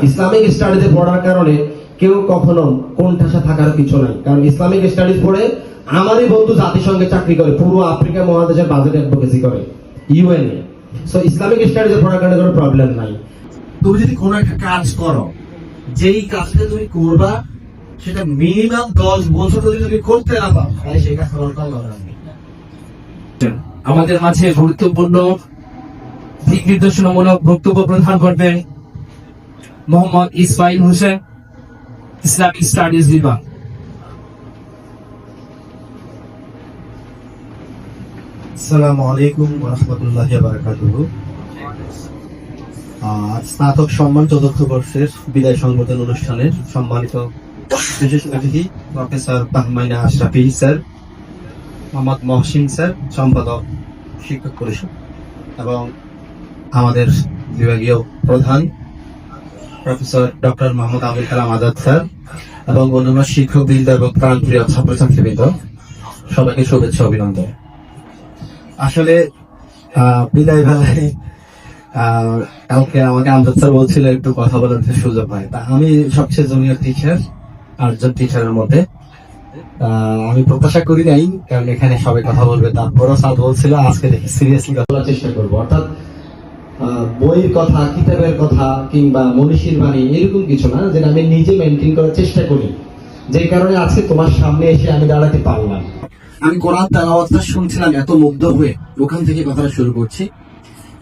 Islamic স্টাডিজে পড়ার কারণে কেউ কখনো কোণঠাসা থাকার কিছু নাই, কারণ ইসলামিক স্টাডিজ পড়ে আমারই বন্ধু জাতিসংঘে চাকরি করে, পুরো আফ্রিকা মহাদেশের বাজেট অ্যাডভোকেসি করে ইউএন এ। সো ইসলামিক স্টাডিজে পড়ার কারণে কোনো প্রবলেম নাই। তুমি যদি কোনো একটা কাজ করো, যেই কাজটা তুমি করবা সেটা মিনিমাম 10 বছর যদি তুমি করতে না পারো, তাহলে সেই কাজ করার কোনো দরকার নেই। আমাদের মাঝে গুরুত্বপূর্ণ দিক নির্দেশনামূলক বক্তব্য প্রদান করবেন মোহাম্মদ ইসমাইল হোসেন, ইসলামিক স্টাডিজ বিভাগ। আসসালামু আলাইকুম ওয়া রাহমাতুল্লাহি ওয়া বারাকাতুহু। স্নাতক সম্মান চতুর্থ বর্ষের বিদায় সংবর্ধনা অনুষ্ঠানের সম্মানিত বিশেষ অতিথি professor Tahmina Ashrafi sir, Mohammad Mohsin sir সম্পাদক শিক্ষক পরিষদ, এবং আমাদের বিভাগীয় প্রধান professor doctor Mohammad Abul Kalam Azad sir, এবং অন্যান্য শিক্ষকবৃন্দ এবং প্রাণপ্রিয় ছাত্রছাত্রীবৃন্দ, সবাইকে শুভেচ্ছা অভিনন্দন। আসলে বিদায় বেলায় কালকে আমাকে আমজাদ স্যার বলছিল একটু কথা বলার সুযোগ হয়, তা আমি সবচেয়ে জুনিয়র টিচার 8 জন টিচারের মধ্যে আমি প্রত্যাশা করি নাই, কারণ এখানে সবাই কথা বলবে, তারপরও স্যার বলছিল আজকে দেখি সিরিয়াসলি কথা বলার চেষ্টা করবো। অর্থাৎ বইয়ের কথা, কিতাবের কথা কিংবা মনীষীর বাণী এরকম কিছু না, যেটা আমি নিজে মেনটেন করার চেষ্টা করি, যে কারণে আজকে তোমার সামনে এসে আমি দাঁড়াতে পারলাম। আমি কোরআন তেলাওয়াতটা শুনছিলাম এত মুগ্ধ হয়ে, ওখান থেকে কথাটা শুরু করছি।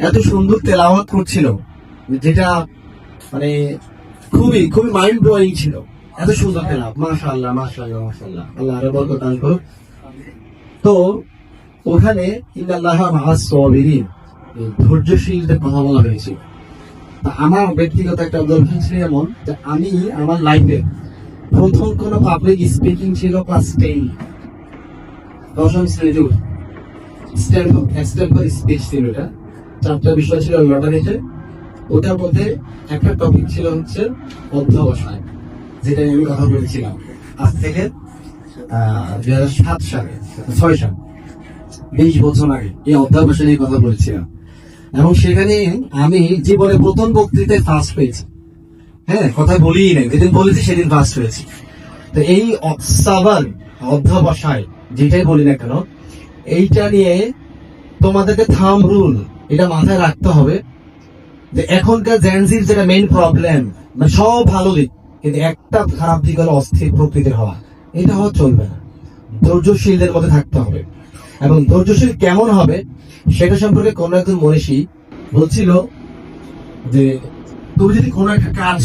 এত সুন্দর তেলাওয়াত করছিল, যেটা মানে খুবই খুবই মাইন্ড ব্লোয়িং ছিল। এত সুন্দর তেলাওয়াত, মাশাআল্লাহ মাশাআল্লাহ মাশাআল্লাহ, আল্লাহ আরো বরকত দান করুক। তো ওখানে ইন্নাল্লাহা মাআস সাবিরিন, ধৈর্যশীলদের কথা বলা হয়েছে। তা আমার ব্যক্তিগত একটা অবজারভেশন ছিল এমন যে আমি আমার লাইফে প্রথম কোন পাবলিক স্পিকিং ছিল ক্লাস 10 দশম শ্রেণীতে। স্ট্যান্ড স্পিচ ছিল, এটা 4টা বিষয় ছিল লটারিতে। ওটার মধ্যে একটা টপিক ছিল হচ্ছে অধ্যবসায়, যেটা আমি কথা বলেছিলাম আজ থেকে 2007 সালে 6 সাল 20 বছর আগে এই অধ্যবসায় নিয়ে কথা বলেছিলাম, এবং সেখানে আমি জীবনে প্রথম বক্তৃতায় ফার্স্ট পেয়েছি। হ্যাঁ, কথা বলিই নাই, যেদিন বলেছি সেদিন ফার্স্ট হয়েছি। তো এই অবসার্ভার, অধ্যবসায় যেটাই বলি না কেন, এইটা নিয়ে তোমাদেরকে থাম রুল এটা মাথায় রাখতে হবে যে এখনকার জেনজির যেটা মেইন প্রবলেম, মানে সব ভালো দিক কিন্তু একটা খারাপ দিক হলো অস্থির প্রকৃতির হওয়া। এটা হওয়া চলবে না, ধৈর্যশীলদের মধ্যে থাকতে হবে। এবং ধৈর্যশীল কেমন হবে সেটা সম্পর্কে কোন একজন মনীষী বলছিল যে তুমি যদি কোনো একটা কাজ